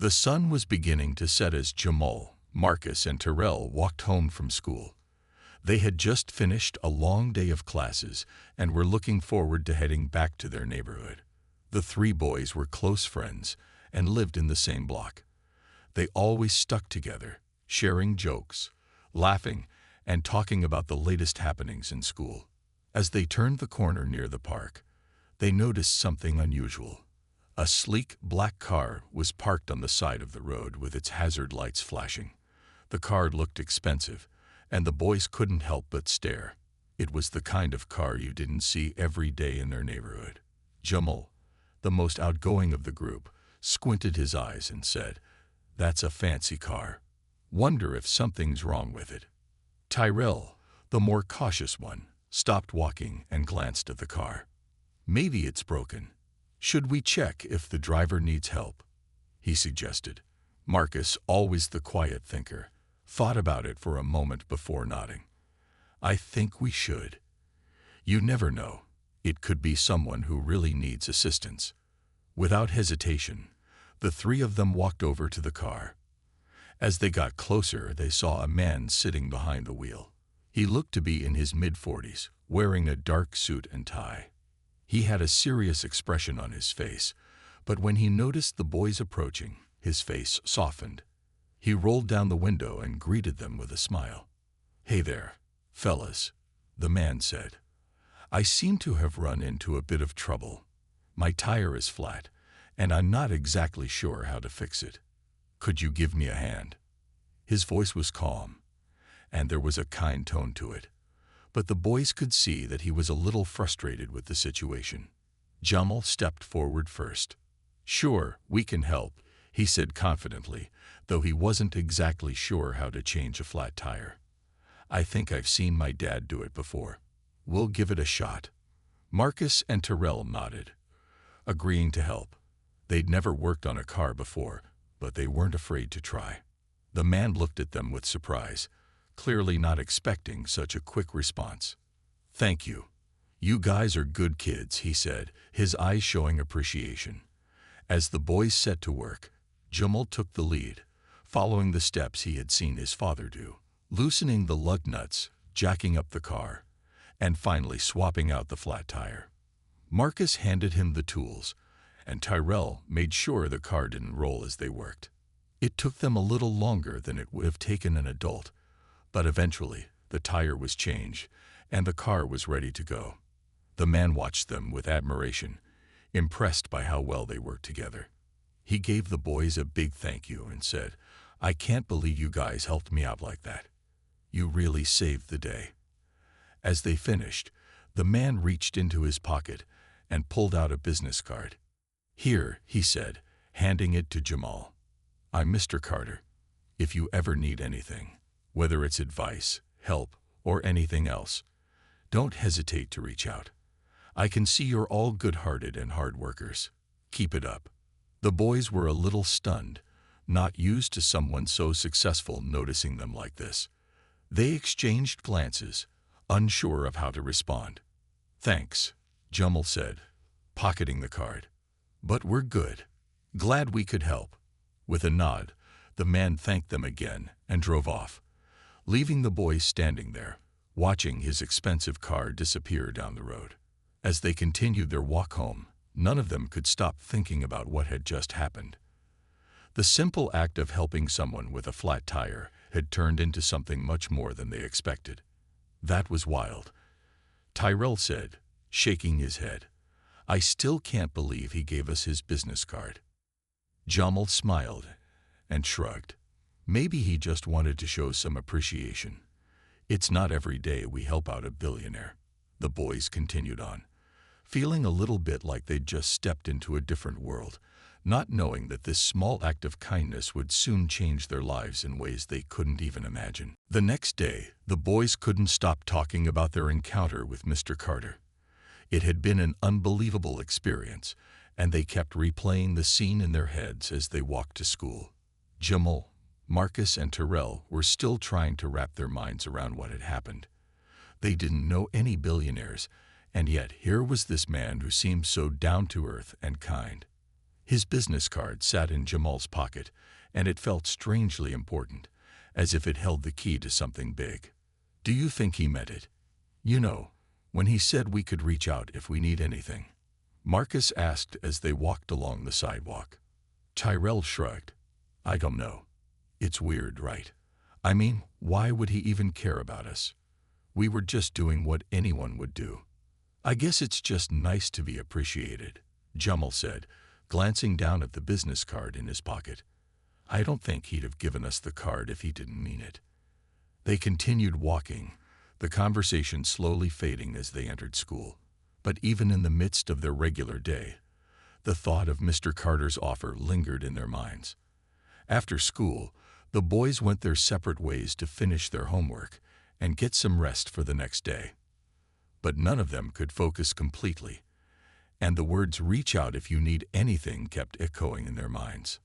The sun was beginning to set as Jamal, Marcus, and Terrell walked home from school. They had just finished a long day of classes and were looking forward to heading back to their neighborhood. The three boys were close friends and lived in the same block. They always stuck together, sharing jokes, laughing, and talking about the latest happenings in school. As they turned the corner near the park, they noticed something unusual. A sleek black car was parked on the side of the road with its hazard lights flashing. The car looked expensive, and the boys couldn't help but stare. It was the kind of car you didn't see every day in their neighborhood. Jamal, the most outgoing of the group, squinted his eyes and said, "That's a fancy car. Wonder if something's wrong with it." Tyrell, the more cautious one, stopped walking and glanced at the car. "Maybe it's broken. Should we check if the driver needs help?" he suggested. Marcus, always the quiet thinker, thought about it for a moment before nodding. "I think we should. You never know. It could be someone who really needs assistance." Without hesitation, the three of them walked over to the car. As they got closer, they saw a man sitting behind the wheel. He looked to be in his mid-40s, wearing a dark suit and tie. He had a serious expression on his face, but when he noticed the boys approaching, his face softened. He rolled down the window and greeted them with a smile. "Hey there, fellas," the man said. "I seem to have run into a bit of trouble. My tire is flat, and I'm not exactly sure how to fix it. Could you give me a hand?" His voice was calm, and there was a kind tone to it, but the boys could see that he was a little frustrated with the situation. Jamal stepped forward first. "Sure, we can help," he said confidently, though he wasn't exactly sure how to change a flat tire. "I think I've seen my dad do it before. We'll give it a shot." Marcus and Terrell nodded, agreeing to help. They'd never worked on a car before, but they weren't afraid to try. The man looked at them with surprise, clearly not expecting such a quick response. "Thank you. You guys are good kids," he said, his eyes showing appreciation. As the boys set to work, Jamal took the lead, following the steps he had seen his father do, loosening the lug nuts, jacking up the car, and finally swapping out the flat tire. Marcus handed him the tools, and Tyrell made sure the car didn't roll as they worked. It took them a little longer than it would have taken an adult, but eventually the tire was changed and the car was ready to go. The man watched them with admiration, impressed by how well they worked together. He gave the boys a big thank you and said, "I can't believe you guys helped me out like that. You really saved the day." As they finished, the man reached into his pocket and pulled out a business card. "Here," he said, handing it to Jamal. "I'm Mr. Carter. If you ever need anything, whether it's advice, help, or anything else, don't hesitate to reach out. I can see you're all good-hearted and hard workers. Keep it up." The boys were a little stunned, not used to someone so successful noticing them like this. They exchanged glances, unsure of how to respond. "Thanks," Jamal said, pocketing the card. "But we're good. Glad we could help." With a nod, the man thanked them again and drove off, leaving the boys standing there, watching his expensive car disappear down the road. As they continued their walk home, none of them could stop thinking about what had just happened. The simple act of helping someone with a flat tire had turned into something much more than they expected. "That was wild," Tyrell said, shaking his head. "I still can't believe he gave us his business card." Jamal smiled and shrugged. Maybe he just wanted to show some appreciation. "It's not every day we help out a billionaire," the boys continued on, feeling a little bit like they'd just stepped into a different world, not knowing that this small act of kindness would soon change their lives in ways they couldn't even imagine. The next day, the boys couldn't stop talking about their encounter with Mr. Carter. It had been an unbelievable experience, and they kept replaying the scene in their heads as they walked to school. Jamal, Marcus, and Terrell were still trying to wrap their minds around what had happened. They didn't know any billionaires, and yet here was this man who seemed so down-to-earth and kind. His business card sat in Jamal's pocket, and it felt strangely important, as if it held the key to something big. Do you think he meant it? You know, when he said we could reach out if we need anything. Marcus asked as they walked along the sidewalk. Tyrell shrugged. I don't know. It's weird, right? I mean, why would he even care about us? We were just doing what anyone would do. I guess it's just nice to be appreciated, Jamal said, glancing down at the business card in his pocket. I don't think he'd have given us the card if he didn't mean it. They continued walking, the conversation slowly fading as they entered school. But even in the midst of their regular day, the thought of Mr. Carter's offer lingered in their minds. After school, the boys went their separate ways to finish their homework and get some rest for the next day. But none of them could focus completely, and the words "reach out if you need anything" kept echoing in their minds.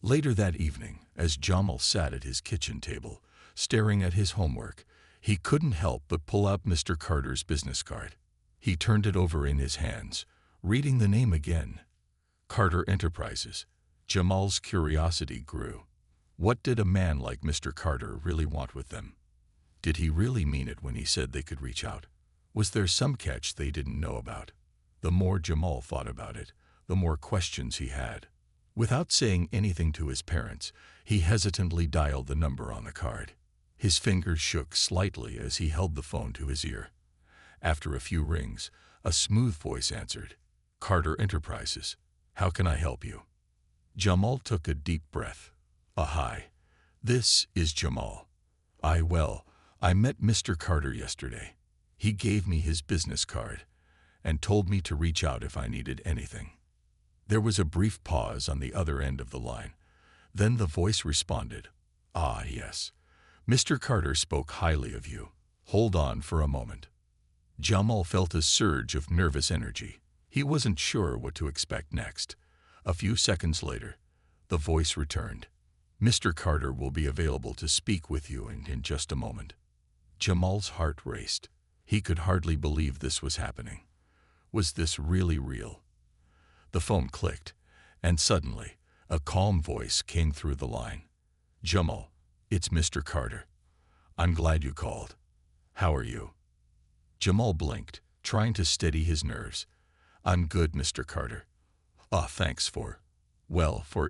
Later that evening, as Jamal sat at his kitchen table, staring at his homework, he couldn't help but pull out Mr. Carter's business card. He turned it over in his hands, reading the name again. Carter Enterprises. Jamal's curiosity grew. What did a man like Mr. Carter really want with them? Did he really mean it when he said they could reach out? Was there some catch they didn't know about? The more Jamal thought about it, the more questions he had. Without saying anything to his parents, he hesitantly dialed the number on the card. His fingers shook slightly as he held the phone to his ear. After a few rings, a smooth voice answered. Carter Enterprises. How can I help you? Jamal took a deep breath. Hi. This is Jamal. I met Mr. Carter yesterday. He gave me his business card and told me to reach out if I needed anything. There was a brief pause on the other end of the line. Then the voice responded. Ah, yes. Mr. Carter spoke highly of you. Hold on for a moment. Jamal felt a surge of nervous energy. He wasn't sure what to expect next. A few seconds later, the voice returned. Mr. Carter will be available to speak with you in just a moment. Jamal's heart raced. He could hardly believe this was happening. Was this really real? The phone clicked, and suddenly, a calm voice came through the line. Jamal, it's Mr. Carter. I'm glad you called. How are you? Jamal blinked, trying to steady his nerves. I'm good, Mr. Carter. Thanks for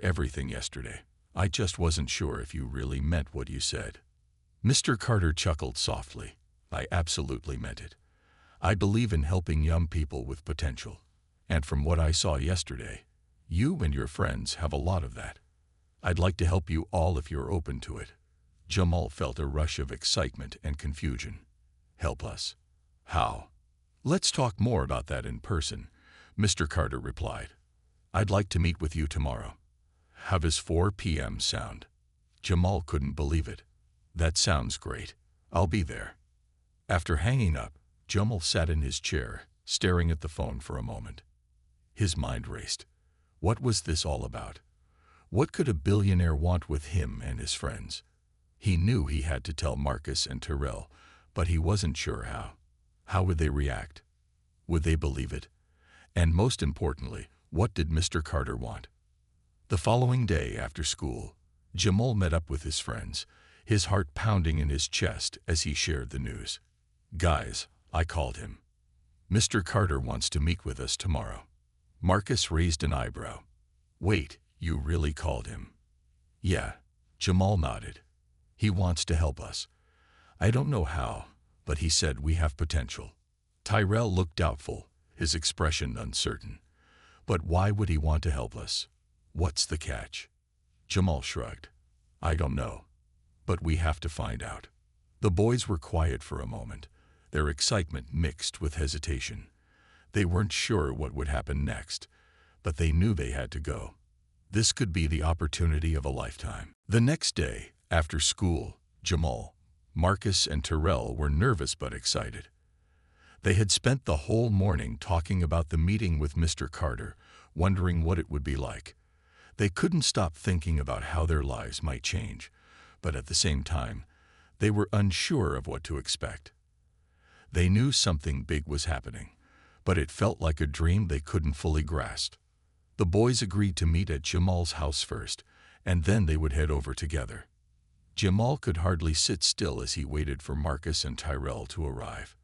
everything yesterday. I just wasn't sure if you really meant what you said. Mr. Carter chuckled softly. I absolutely meant it. I believe in helping young people with potential. And from what I saw yesterday, you and your friends have a lot of that. I'd like to help you all if you're open to it. Jamal felt a rush of excitement and confusion. Help us? How? Let's talk more about that in person, Mr. Carter replied. I'd like to meet with you tomorrow. How does 4 p.m. sound? Jamal couldn't believe it. That sounds great. I'll be there. After hanging up, Jamal sat in his chair, staring at the phone for a moment. His mind raced. What was this all about? What could a billionaire want with him and his friends? He knew he had to tell Marcus and Tyrell, but he wasn't sure how. How would they react? Would they believe it? And most importantly, what did Mr. Carter want? The following day after school, Jamal met up with his friends, his heart pounding in his chest as he shared the news. Guys, I called him. Mr. Carter wants to meet with us tomorrow. Marcus raised an eyebrow. Wait, you really called him? Yeah, Jamal nodded. He wants to help us. I don't know how, but he said we have potential. Tyrell looked doubtful, his expression uncertain. But why would he want to help us? What's the catch? Jamal shrugged. I don't know, but we have to find out. The boys were quiet for a moment, their excitement mixed with hesitation. They weren't sure what would happen next, but they knew they had to go. This could be the opportunity of a lifetime. The next day, after school, Jamal, Marcus, and Tyrell were nervous but excited. They had spent the whole morning talking about the meeting with Mr. Carter, wondering what it would be like. They couldn't stop thinking about how their lives might change, but at the same time, they were unsure of what to expect. They knew something big was happening, but it felt like a dream they couldn't fully grasp. The boys agreed to meet at Jamal's house first, and then they would head over together. Jamal could hardly sit still as he waited for Marcus and Tyrell to arrive.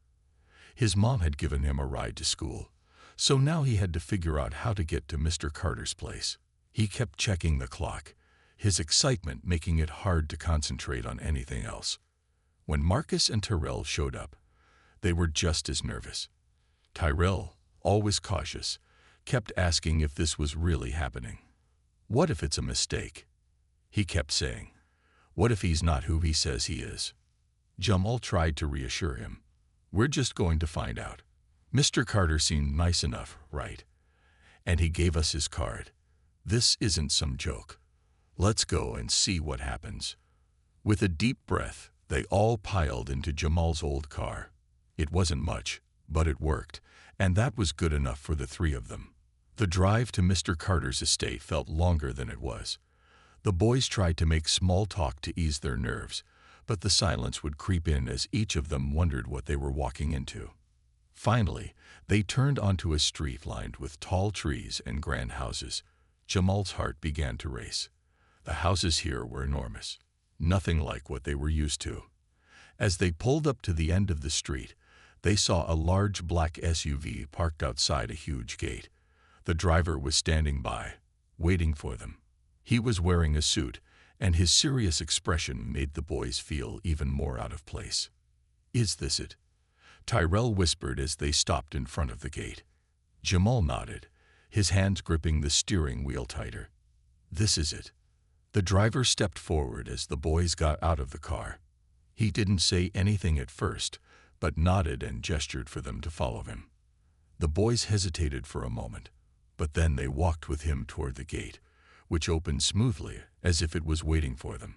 His mom had given him a ride to school, so now he had to figure out how to get to Mr. Carter's place. He kept checking the clock, his excitement making it hard to concentrate on anything else. When Marcus and Tyrell showed up, they were just as nervous. Tyrell, always cautious, kept asking if this was really happening. What if it's a mistake? He kept saying. What if he's not who he says he is? Jamal tried to reassure him. We're just going to find out. Mr. Carter seemed nice enough, right? And he gave us his card. This isn't some joke. Let's go and see what happens. With a deep breath, they all piled into Jamal's old car. It wasn't much, but it worked, and that was good enough for the three of them. The drive to Mr. Carter's estate felt longer than it was. The boys tried to make small talk to ease their nerves, but the silence would creep in as each of them wondered what they were walking into. Finally, they turned onto a street lined with tall trees and grand houses. Jamal's heart began to race. The houses here were enormous, nothing like what they were used to. As they pulled up to the end of the street, they saw a large black SUV parked outside a huge gate. The driver was standing by, waiting for them. He was wearing a suit, and his serious expression made the boys feel even more out of place. Is this it? Tyrell whispered as they stopped in front of the gate. Jamal nodded, his hands gripping the steering wheel tighter. This is it. The driver stepped forward as the boys got out of the car. He didn't say anything at first, but nodded and gestured for them to follow him. The boys hesitated for a moment, but then they walked with him toward the gate, which opened smoothly as if it was waiting for them.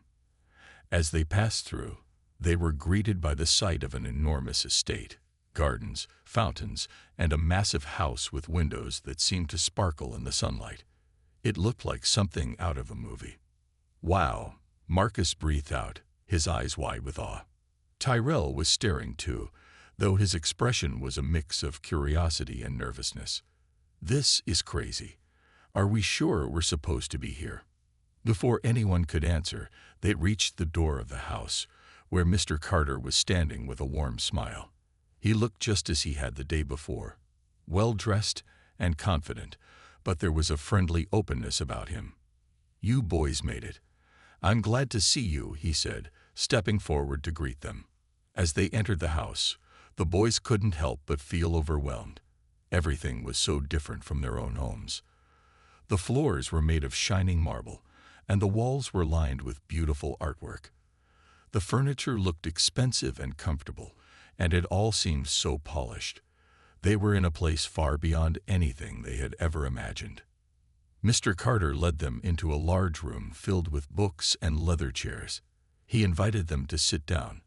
As they passed through, they were greeted by the sight of an enormous estate, gardens, fountains, and a massive house with windows that seemed to sparkle in the sunlight. It looked like something out of a movie. Wow, Marcus breathed out, his eyes wide with awe. Tyrell was staring too, though his expression was a mix of curiosity and nervousness. This is crazy. Are we sure we're supposed to be here? Before anyone could answer, they reached the door of the house, where Mr. Carter was standing with a warm smile. He looked just as he had the day before, well-dressed and confident, but there was a friendly openness about him. You boys made it. I'm glad to see you, he said, stepping forward to greet them. As they entered the house, the boys couldn't help but feel overwhelmed. Everything was so different from their own homes. The floors were made of shining marble, and the walls were lined with beautiful artwork. The furniture looked expensive and comfortable, and it all seemed so polished. They were in a place far beyond anything they had ever imagined. Mr. Carter led them into a large room filled with books and leather chairs. He invited them to sit down,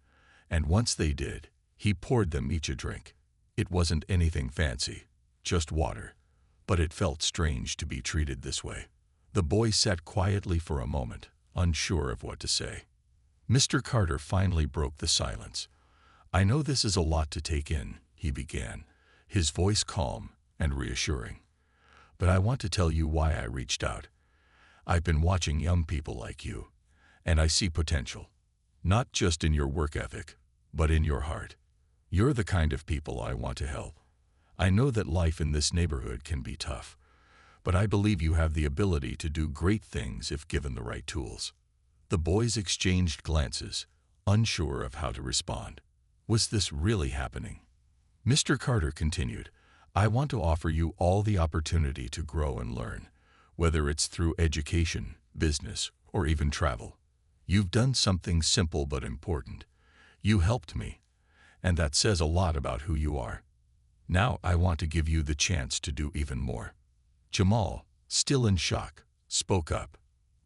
and once they did, he poured them each a drink. It wasn't anything fancy, just water, but it felt strange to be treated this way. The boys sat quietly for a moment, unsure of what to say. Mr. Carter finally broke the silence. I know this is a lot to take in, he began, his voice calm and reassuring. But I want to tell you why I reached out. I've been watching young people like you, and I see potential, not just in your work ethic, but in your heart. You're the kind of people I want to help. I know that life in this neighborhood can be tough, but I believe you have the ability to do great things if given the right tools. The boys exchanged glances, unsure of how to respond. Was this really happening? Mr. Carter continued, I want to offer you all the opportunity to grow and learn, whether it's through education, business, or even travel. You've done something simple but important. You helped me, and that says a lot about who you are. Now I want to give you the chance to do even more. Jamal, still in shock, spoke up.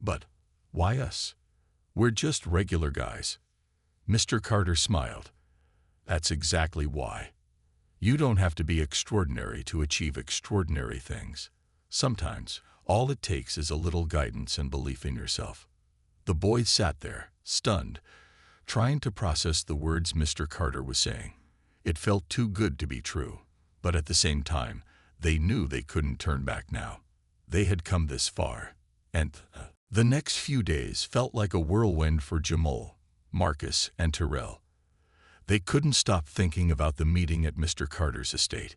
But why us? We're just regular guys. Mr. Carter smiled. That's exactly why. You don't have to be extraordinary to achieve extraordinary things. Sometimes, all it takes is a little guidance and belief in yourself. The boys sat there, stunned, trying to process the words Mr. Carter was saying. It felt too good to be true, but at the same time, they knew they couldn't turn back now. They had come this far. And the next few days felt like a whirlwind for Jamal, Marcus, and Terrell. They couldn't stop thinking about the meeting at Mr. Carter's estate.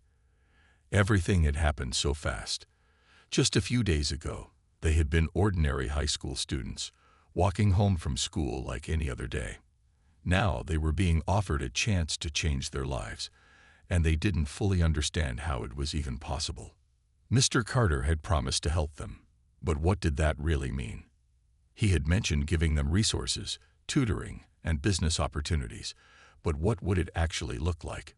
Everything had happened so fast. Just a few days ago, they had been ordinary high school students, walking home from school like any other day. Now they were being offered a chance to change their lives, and they didn't fully understand how it was even possible. Mr. Carter had promised to help them, but what did that really mean? He had mentioned giving them resources, tutoring, and business opportunities, but what would it actually look like?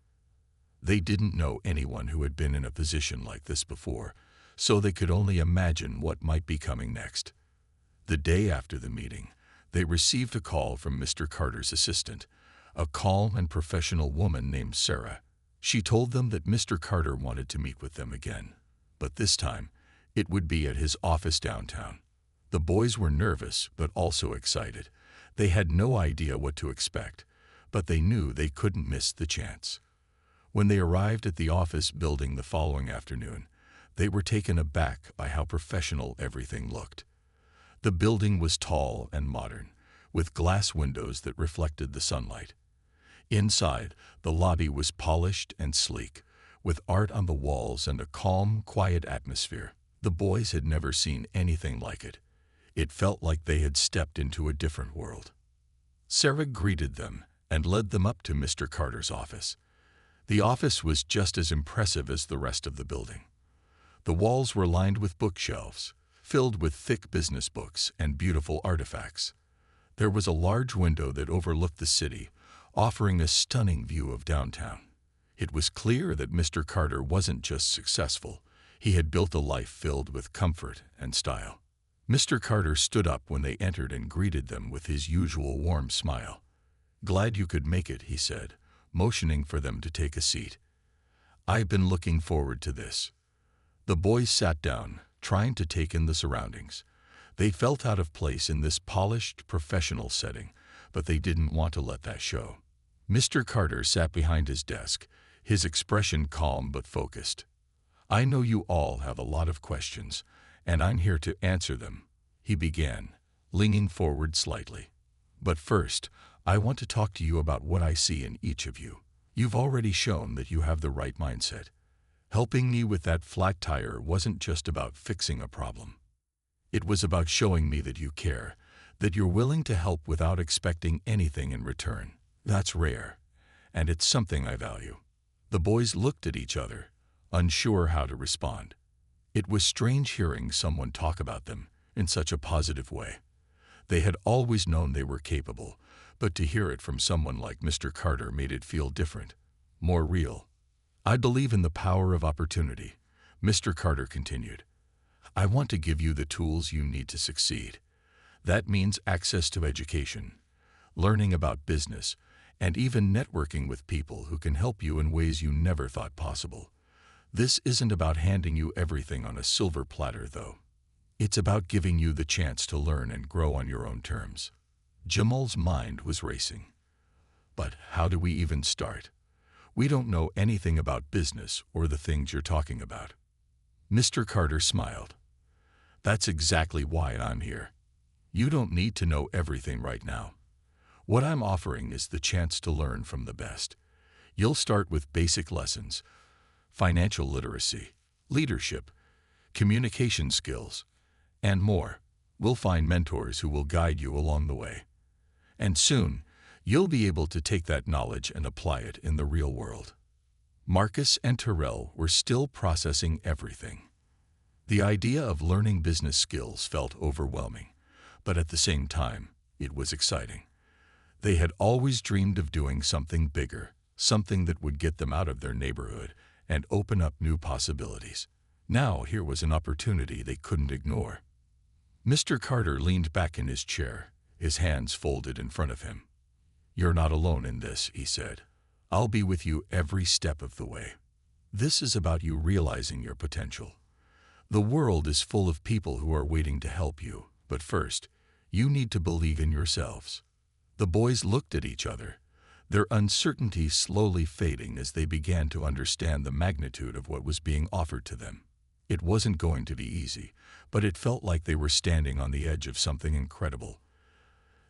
They didn't know anyone who had been in a position like this before, so they could only imagine what might be coming next. The day after the meeting, they received a call from Mr. Carter's assistant, a calm and professional woman named Sarah. She told them that Mr. Carter wanted to meet with them again, but this time, it would be at his office downtown. The boys were nervous but also excited. They had no idea what to expect, but they knew they couldn't miss the chance. When they arrived at the office building the following afternoon, they were taken aback by how professional everything looked. The building was tall and modern, with glass windows that reflected the sunlight. Inside, the lobby was polished and sleek, with art on the walls and a calm, quiet atmosphere. The boys had never seen anything like it. It felt like they had stepped into a different world. Sarah greeted them and led them up to Mr. Carter's office. The office was just as impressive as the rest of the building. The walls were lined with bookshelves, filled with thick business books and beautiful artifacts. There was a large window that overlooked the city, offering a stunning view of downtown. It was clear that Mr. Carter wasn't just successful. He had built a life filled with comfort and style. Mr. Carter stood up when they entered and greeted them with his usual warm smile. "Glad you could make it," he said, motioning for them to take a seat. "I've been looking forward to this." The boys sat down, trying to take in the surroundings. They felt out of place in this polished, professional setting, but they didn't want to let that show. Mr. Carter sat behind his desk, his expression calm but focused. "I know you all have a lot of questions, and I'm here to answer them," he began, leaning forward slightly. "But first, I want to talk to you about what I see in each of you. You've already shown that you have the right mindset. Helping me with that flat tire wasn't just about fixing a problem. It was about showing me that you care, that you're willing to help without expecting anything in return. That's rare, and it's something I value." The boys looked at each other, unsure how to respond. It was strange hearing someone talk about them in such a positive way. They had always known they were capable, but to hear it from someone like Mr. Carter made it feel different, more real. "I believe in the power of opportunity," Mr. Carter continued. "I want to give you the tools you need to succeed. That means access to education, learning about business, and even networking with people who can help you in ways you never thought possible. This isn't about handing you everything on a silver platter, though. It's about giving you the chance to learn and grow on your own terms." Jamal's mind was racing. "But how do we even start? We don't know anything about business or the things you're talking about." Mr. Carter smiled. "That's exactly why I'm here. You don't need to know everything right now. What I'm offering is the chance to learn from the best. You'll start with basic lessons: financial literacy, leadership, communication skills, and more. We'll find mentors who will guide you along the way. And soon, you'll be able to take that knowledge and apply it in the real world." Marcus and Terrell were still processing everything. The idea of learning business skills felt overwhelming, but at the same time, it was exciting. They had always dreamed of doing something bigger, something that would get them out of their neighborhood and open up new possibilities. Now here was an opportunity they couldn't ignore. Mr. Carter leaned back in his chair, his hands folded in front of him. "You're not alone in this," he said. "I'll be with you every step of the way. This is about you realizing your potential. The world is full of people who are waiting to help you, but first, you need to believe in yourselves." The boys looked at each other, their uncertainty slowly fading as they began to understand the magnitude of what was being offered to them. It wasn't going to be easy, but it felt like they were standing on the edge of something incredible.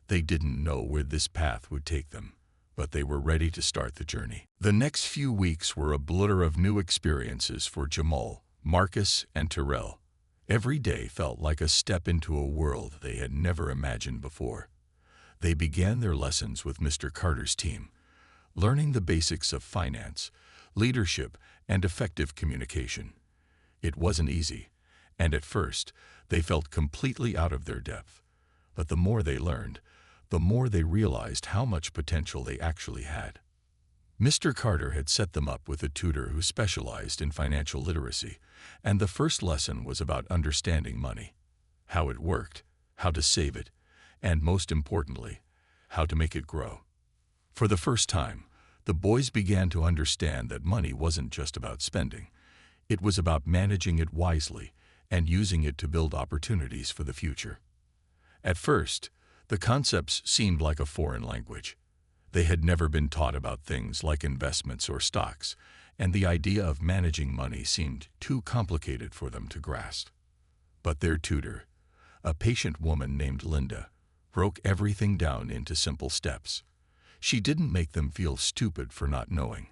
They didn't know where this path would take them, but they were ready to start the journey. The next few weeks were a blur of new experiences for Jamal, Marcus, and Terrell. Every day felt like a step into a world they had never imagined before. They began their lessons with Mr. Carter's team, learning the basics of finance, leadership, and effective communication. It wasn't easy, and at first, they felt completely out of their depth. But the more they learned, the more they realized how much potential they actually had. Mr. Carter had set them up with a tutor who specialized in financial literacy, and the first lesson was about understanding money, how it worked, how to save it, and most importantly, how to make it grow. For the first time, the boys began to understand that money wasn't just about spending. It was about managing it wisely and using it to build opportunities for the future. At first, the concepts seemed like a foreign language. They had never been taught about things like investments or stocks, and the idea of managing money seemed too complicated for them to grasp. But their tutor, a patient woman named Linda, broke everything down into simple steps. She didn't make them feel stupid for not knowing,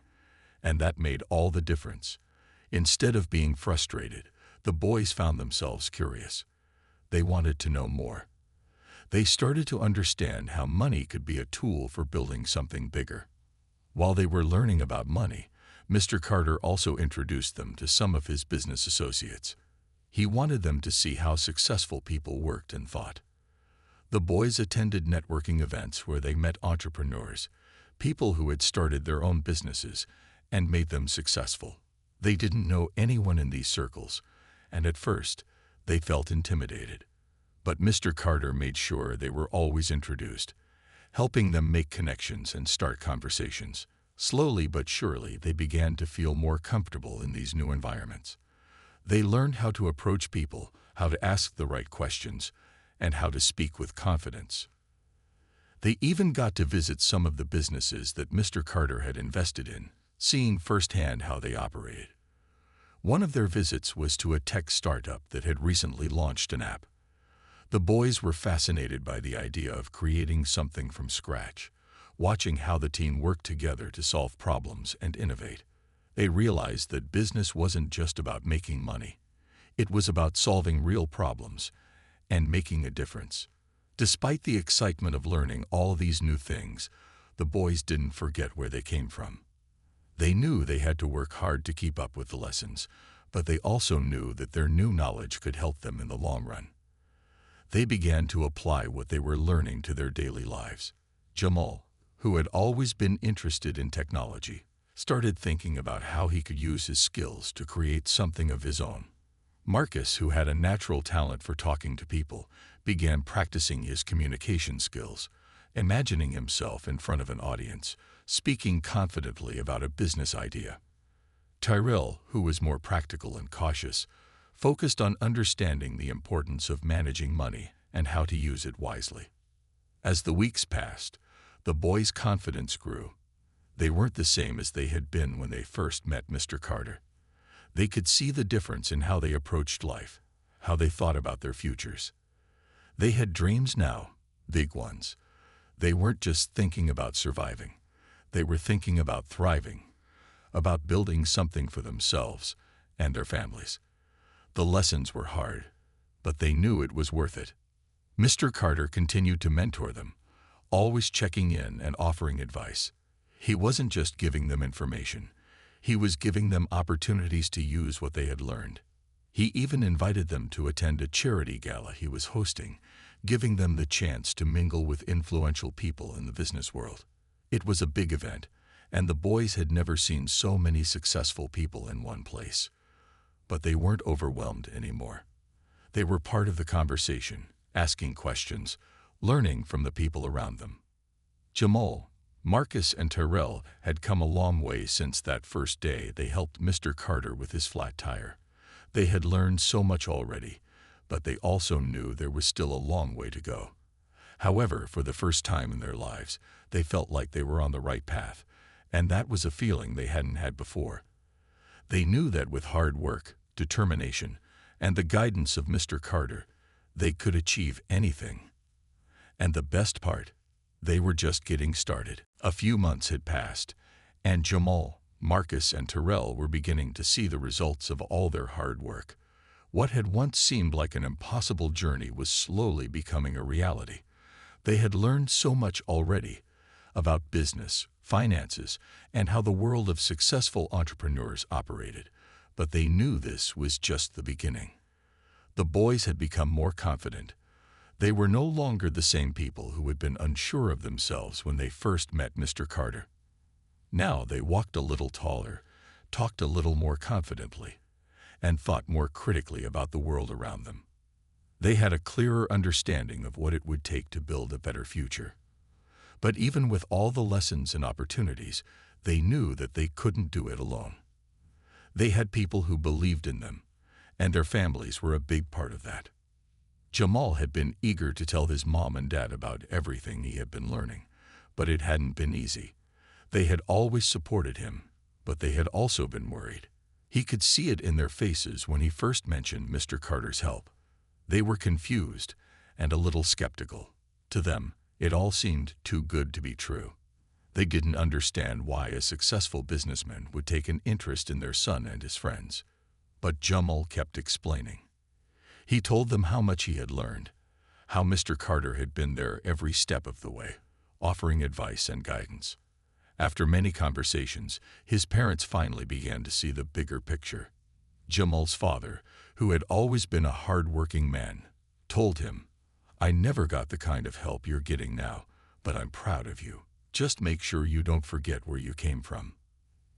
and that made all the difference. Instead of being frustrated, the boys found themselves curious. They wanted to know more. They started to understand how money could be a tool for building something bigger. While they were learning about money, Mr. Carter also introduced them to some of his business associates. He wanted them to see how successful people worked and thought. The boys attended networking events where they met entrepreneurs, people who had started their own businesses and made them successful. They didn't know anyone in these circles, and at first, they felt intimidated. But Mr. Carter made sure they were always introduced, helping them make connections and start conversations. Slowly but surely, they began to feel more comfortable in these new environments. They learned how to approach people, how to ask the right questions, and how to speak with confidence. They even got to visit some of the businesses that Mr. Carter had invested in, seeing firsthand how they operated. One of their visits was to a tech startup that had recently launched an app. The boys were fascinated by the idea of creating something from scratch, watching how the team worked together to solve problems and innovate. They realized that business wasn't just about making money. It was about solving real problems and making a difference. Despite the excitement of learning all these new things, the boys didn't forget where they came from. They knew they had to work hard to keep up with the lessons, but they also knew that their new knowledge could help them in the long run. They began to apply what they were learning to their daily lives. Jamal, who had always been interested in technology, started thinking about how he could use his skills to create something of his own. Marcus, who had a natural talent for talking to people, began practicing his communication skills, imagining himself in front of an audience, speaking confidently about a business idea. Tyrell, who was more practical and cautious, focused on understanding the importance of managing money and how to use it wisely. As the weeks passed, the boys' confidence grew. They weren't the same as they had been when they first met Mr. Carter. They could see the difference in how they approached life, how they thought about their futures. They had dreams now, big ones. They weren't just thinking about surviving. They were thinking about thriving, about building something for themselves and their families. The lessons were hard, but they knew it was worth it. Mr. Carter continued to mentor them, always checking in and offering advice. He wasn't just giving them information. He was giving them opportunities to use what they had learned. He even invited them to attend a charity gala he was hosting, giving them the chance to mingle with influential people in the business world. It was a big event, and the boys had never seen so many successful people in one place. But they weren't overwhelmed anymore. They were part of the conversation, asking questions, learning from the people around them. Jamal, Marcus, and Terrell had come a long way since that first day they helped Mr. Carter with his flat tire. They had learned so much already, but they also knew there was still a long way to go. However, for the first time in their lives, they felt like they were on the right path, and that was a feeling they hadn't had before. They knew that with hard work, determination, and the guidance of Mr. Carter, they could achieve anything. And the best part, they were just getting started. A few months had passed, and Jamal, Marcus, and Terrell were beginning to see the results of all their hard work. What had once seemed like an impossible journey was slowly becoming a reality. They had learned so much already about business, finances, and how the world of successful entrepreneurs operated, but they knew this was just the beginning. The boys had become more confident. They were no longer the same people who had been unsure of themselves when they first met Mr. Carter. Now they walked a little taller, talked a little more confidently, and thought more critically about the world around them. They had a clearer understanding of what it would take to build a better future. But even with all the lessons and opportunities, they knew that they couldn't do it alone. They had people who believed in them, and their families were a big part of that. Jamal had been eager to tell his mom and dad about everything he had been learning, but it hadn't been easy. They had always supported him, but they had also been worried. He could see it in their faces when he first mentioned Mr. Carter's help. They were confused and a little skeptical. To them, it all seemed too good to be true. They didn't understand why a successful businessman would take an interest in their son and his friends. But Jamal kept explaining. He told them how much he had learned, how Mr. Carter had been there every step of the way, offering advice and guidance. After many conversations, his parents finally began to see the bigger picture. Jamal's father, who had always been a hard-working man, told him, "I never got the kind of help you're getting now, but I'm proud of you. Just make sure you don't forget where you came from."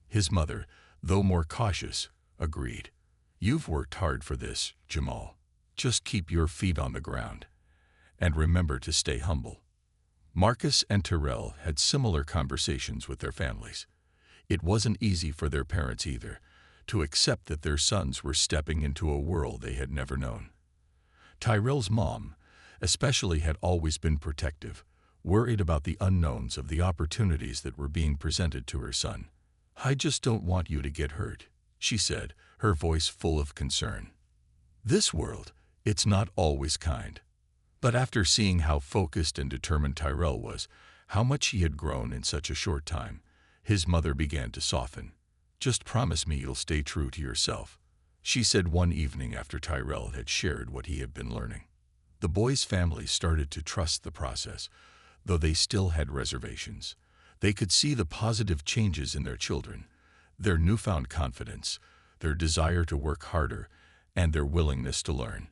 His mother, though more cautious, agreed. "You've worked hard for this, Jamal. Just keep your feet on the ground. And remember to stay humble." Marcus and Terrell had similar conversations with their families. It wasn't easy for their parents either, to accept that their sons were stepping into a world they had never known. Tyrell's mom, especially, had always been protective, worried about the unknowns of the opportunities that were being presented to her son. "I just don't want you to get hurt," she said, her voice full of concern. "This world, it's not always kind." But after seeing how focused and determined Tyrell was, how much he had grown in such a short time, his mother began to soften. "Just promise me you'll stay true to yourself," she said one evening after Tyrell had shared what he had been learning. The boys' families started to trust the process, though they still had reservations. They could see the positive changes in their children, their newfound confidence, their desire to work harder, and their willingness to learn.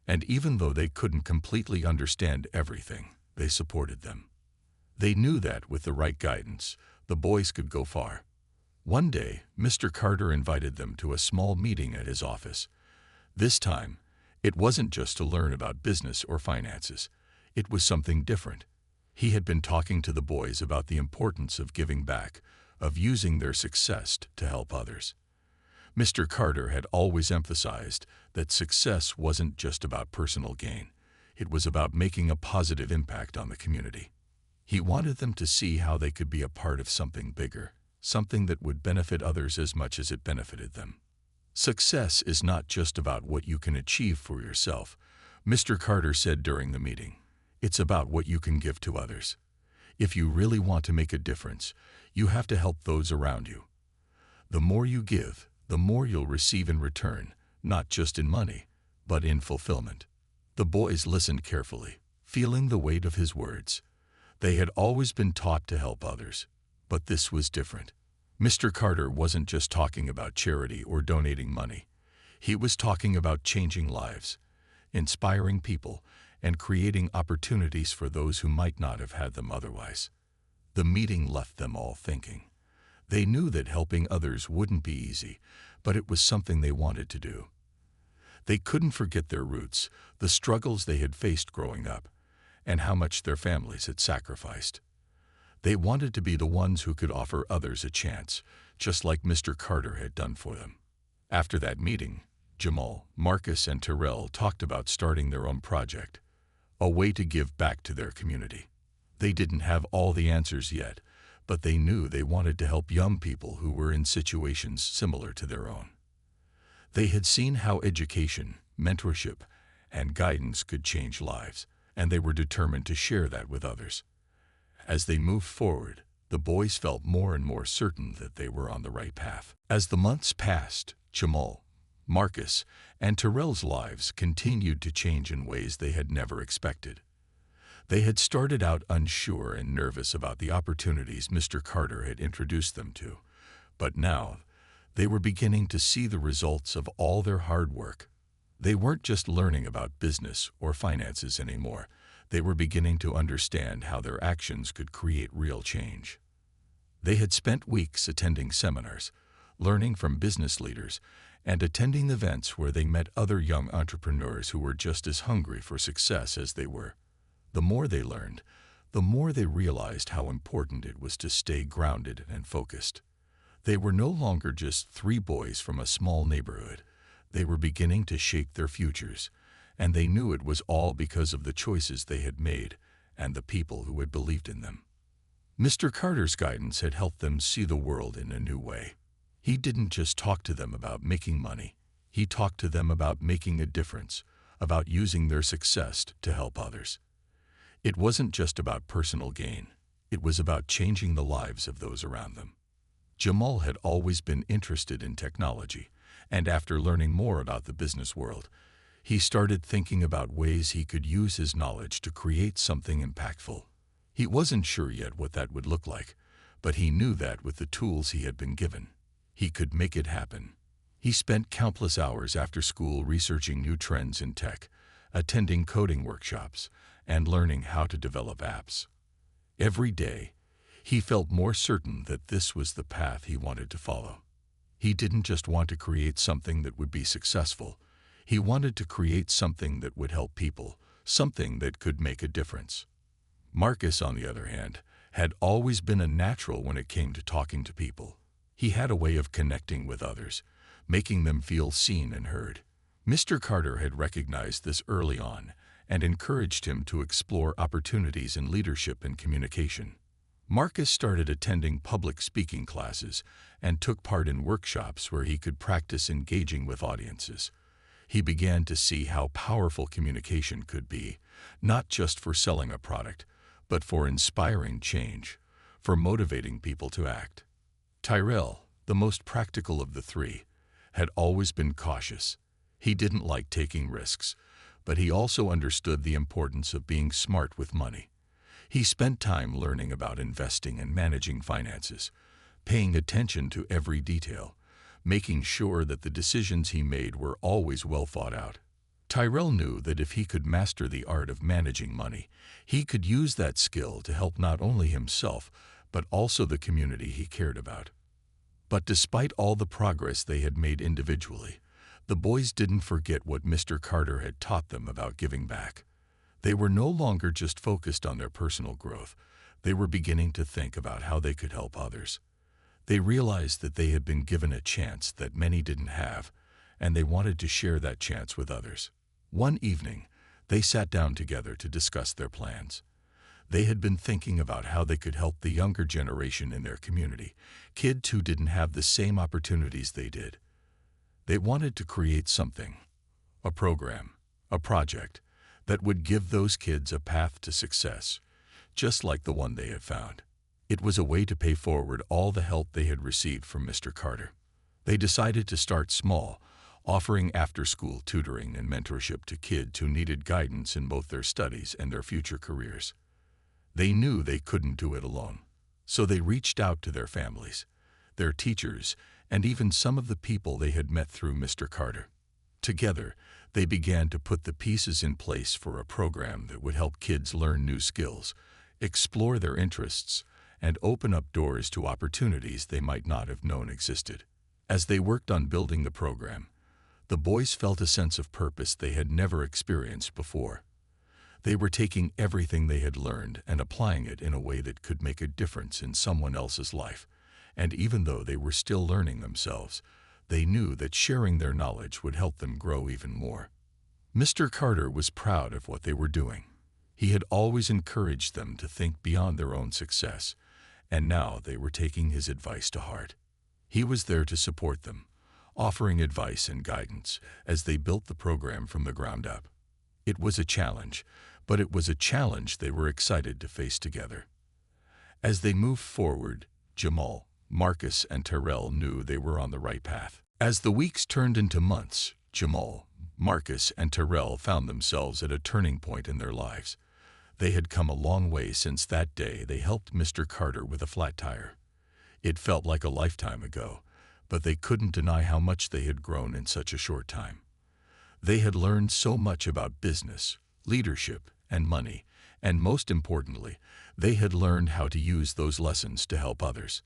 And even though they couldn't completely understand everything, they supported them. They knew that with the right guidance, the boys could go far. One day, Mr. Carter invited them to a small meeting at his office. This time, it wasn't just to learn about business or finances. It was something different. He had been talking to the boys about the importance of giving back, of using their success to help others. Mr. Carter had always emphasized that success wasn't just about personal gain. It was about making a positive impact on the community. He wanted them to see how they could be a part of something bigger, something that would benefit others as much as it benefited them. "Success is not just about what you can achieve for yourself," Mr. Carter said during the meeting. "It's about what you can give to others. If you really want to make a difference, you have to help those around you. The more you give, the more you'll receive in return, not just in money, but in fulfillment." The boys listened carefully, feeling the weight of his words. They had always been taught to help others, but this was different. Mr. Carter wasn't just talking about charity or donating money. He was talking about changing lives, inspiring people, and creating opportunities for those who might not have had them otherwise. The meeting left them all thinking. They knew that helping others wouldn't be easy, but it was something they wanted to do. They couldn't forget their roots, the struggles they had faced growing up, and how much their families had sacrificed. They wanted to be the ones who could offer others a chance, just like Mr. Carter had done for them. After that meeting, Jamal, Marcus, and Terrell talked about starting their own project, a way to give back to their community. They didn't have all the answers yet, but they knew they wanted to help young people who were in situations similar to their own. They had seen how education, mentorship, and guidance could change lives, and they were determined to share that with others. As they moved forward, the boys felt more and more certain that they were on the right path. As the months passed, Jamal, Marcus, and Terrell's lives continued to change in ways they had never expected. They had started out unsure and nervous about the opportunities Mr. Carter had introduced them to, but now they were beginning to see the results of all their hard work. They weren't just learning about business or finances anymore. They were beginning to understand how their actions could create real change. They had spent weeks attending seminars, learning from business leaders, and attending events where they met other young entrepreneurs who were just as hungry for success as they were. The more they learned, the more they realized how important it was to stay grounded and focused. They were no longer just three boys from a small neighborhood. They were beginning to shape their futures, and they knew it was all because of the choices they had made and the people who had believed in them. Mr. Carter's guidance had helped them see the world in a new way. He didn't just talk to them about making money. He talked to them about making a difference, about using their success to help others. It wasn't just about personal gain. It was about changing the lives of those around them. Jamal had always been interested in technology, and after learning more about the business world, he started thinking about ways he could use his knowledge to create something impactful. He wasn't sure yet what that would look like, but he knew that with the tools he had been given, he could make it happen. He spent countless hours after school researching new trends in tech, attending coding workshops, and learning how to develop apps. Every day, he felt more certain that this was the path he wanted to follow. He didn't just want to create something that would be successful. He wanted to create something that would help people, something that could make a difference. Marcus, on the other hand, had always been a natural when it came to talking to people. He had a way of connecting with others, making them feel seen and heard. Mr. Carter had recognized this early on and encouraged him to explore opportunities in leadership and communication. Marcus started attending public speaking classes and took part in workshops where he could practice engaging with audiences. He began to see how powerful communication could be, not just for selling a product, but for inspiring change, for motivating people to act. Tyrell, the most practical of the three, had always been cautious. He didn't like taking risks, but he also understood the importance of being smart with money. He spent time learning about investing and managing finances, paying attention to every detail, making sure that the decisions he made were always well thought out. Tyrell knew that if he could master the art of managing money, he could use that skill to help not only himself, but also the community he cared about. But despite all the progress they had made individually, the boys didn't forget what Mr. Carter had taught them about giving back. They were no longer just focused on their personal growth. They were beginning to think about how they could help others. They realized that they had been given a chance that many didn't have, and they wanted to share that chance with others. One evening, they sat down together to discuss their plans. They had been thinking about how they could help the younger generation in their community, kids who didn't have the same opportunities they did. They wanted to create something, a program, a project, that would give those kids a path to success, just like the one they had found. It was a way to pay forward all the help they had received from Mr. Carter. They decided to start small, offering after-school tutoring and mentorship to kids who needed guidance in both their studies and their future careers. They knew they couldn't do it alone, so they reached out to their families, their teachers, and even some of the people they had met through Mr. Carter. Together, they began to put the pieces in place for a program that would help kids learn new skills, explore their interests, and open up doors to opportunities they might not have known existed. As they worked on building the program, the boys felt a sense of purpose they had never experienced before. They were taking everything they had learned and applying it in a way that could make a difference in someone else's life. And even though they were still learning themselves, they knew that sharing their knowledge would help them grow even more. Mr. Carter was proud of what they were doing. He had always encouraged them to think beyond their own success, and now they were taking his advice to heart. He was there to support them, offering advice and guidance as they built the program from the ground up. It was a challenge, but it was a challenge they were excited to face together. As they moved forward, Jamal, Marcus, and Terrell knew they were on the right path. As the weeks turned into months, Jamal, Marcus, and Terrell found themselves at a turning point in their lives. They had come a long way since that day they helped Mr. Carter with a flat tire. It felt like a lifetime ago, but they couldn't deny how much they had grown in such a short time. They had learned so much about business, leadership, and money, and most importantly, they had learned how to use those lessons to help others.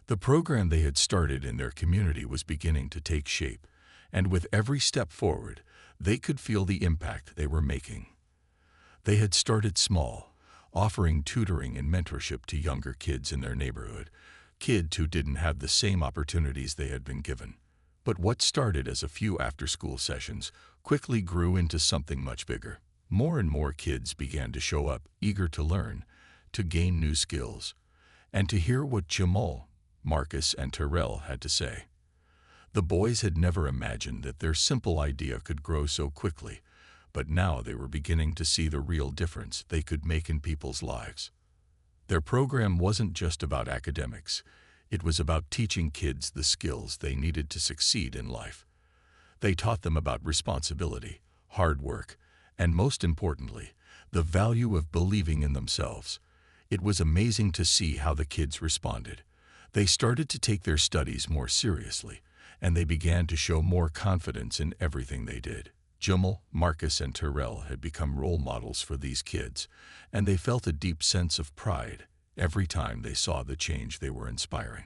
The program they had started in their community was beginning to take shape, and with every step forward, they could feel the impact they were making. They had started small, offering tutoring and mentorship to younger kids in their neighborhood, kids who didn't have the same opportunities they had been given. But what started as a few after-school sessions quickly grew into something much bigger. More and more kids began to show up, eager to learn, to gain new skills, and to hear what Jamal, Marcus, and Terrell had to say. The boys had never imagined that their simple idea could grow so quickly, but now they were beginning to see the real difference they could make in people's lives. Their program wasn't just about academics. It was about teaching kids the skills they needed to succeed in life. They taught them about responsibility, hard work, and most importantly, the value of believing in themselves. It was amazing to see how the kids responded. They started to take their studies more seriously, and they began to show more confidence in everything they did. Jamal, Marcus, and Terrell had become role models for these kids, and they felt a deep sense of pride every time they saw the change they were inspiring.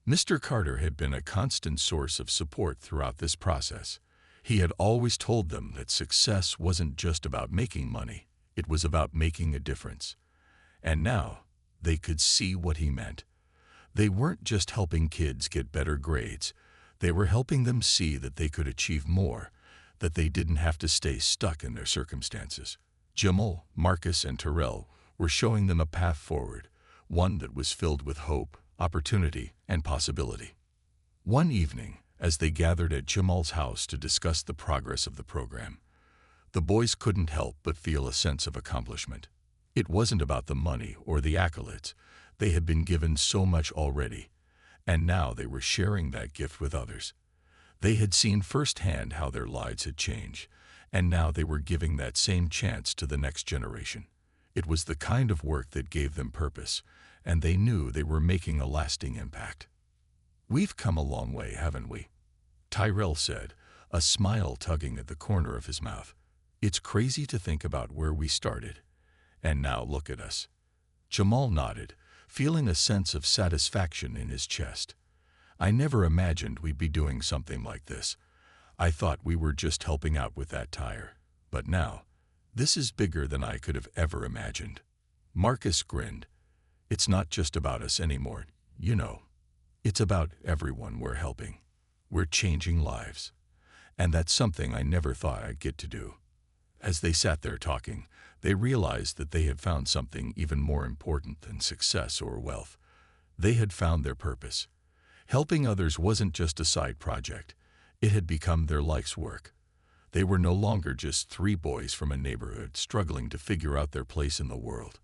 Mr. Carter had been a constant source of support throughout this process. He had always told them that success wasn't just about making money, it was about making a difference. And now, they could see what he meant. They weren't just helping kids get better grades, they were helping them see that they could achieve more, that they didn't have to stay stuck in their circumstances. Jamal, Marcus, and Terrell were showing them a path forward, one that was filled with hope, opportunity, and possibility. One evening, as they gathered at Jamal's house to discuss the progress of the program, the boys couldn't help but feel a sense of accomplishment. It wasn't about the money or the accolades. They had been given so much already, and now they were sharing that gift with others. They had seen firsthand how their lives had changed, and now they were giving that same chance to the next generation. It was the kind of work that gave them purpose, and they knew they were making a lasting impact. "We've come a long way, haven't we?" Tyrell said, a smile tugging at the corner of his mouth. "It's crazy to think about where we started, and now look at us." Jamal nodded, feeling a sense of satisfaction in his chest. "I never imagined we'd be doing something like this. I thought we were just helping out with that tire. But now, this is bigger than I could have ever imagined." Marcus grinned. "It's not just about us anymore, you know. It's about everyone we're helping. We're changing lives. And that's something I never thought I'd get to do." As they sat there talking, they realized that they had found something even more important than success or wealth. They had found their purpose. Helping others wasn't just a side project. It had become their life's work. They were no longer just three boys from a neighborhood struggling to figure out their place in the world.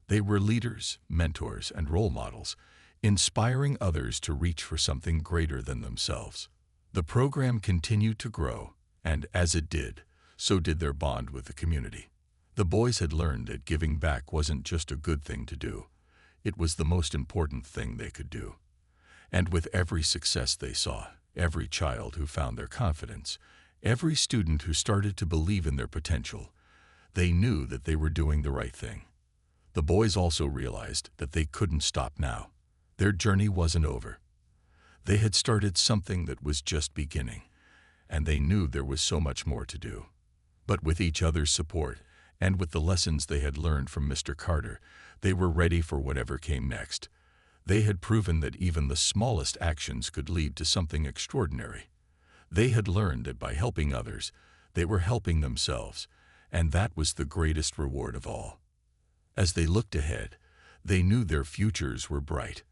They were leaders, mentors, and role models, inspiring others to reach for something greater than themselves. The program continued to grow, and as it did, so did their bond with the community. The boys had learned that giving back wasn't just a good thing to do. It was the most important thing they could do. And with every success they saw, every child who found their confidence, every student who started to believe in their potential, they knew that they were doing the right thing. The boys also realized that they couldn't stop now. Their journey wasn't over. They had started something that was just beginning, and they knew there was so much more to do. But with each other's support, and with the lessons they had learned from Mr. Carter, they were ready for whatever came next. They had proven that even the smallest actions could lead to something extraordinary. They had learned that by helping others, they were helping themselves, and that was the greatest reward of all. As they looked ahead, they knew their futures were bright.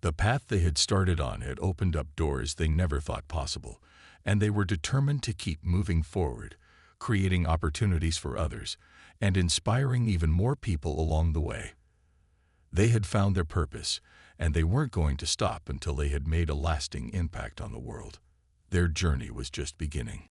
The path they had started on had opened up doors they never thought possible, and they were determined to keep moving forward, creating opportunities for others, and inspiring even more people along the way. They had found their purpose, and they weren't going to stop until they had made a lasting impact on the world. Their journey was just beginning.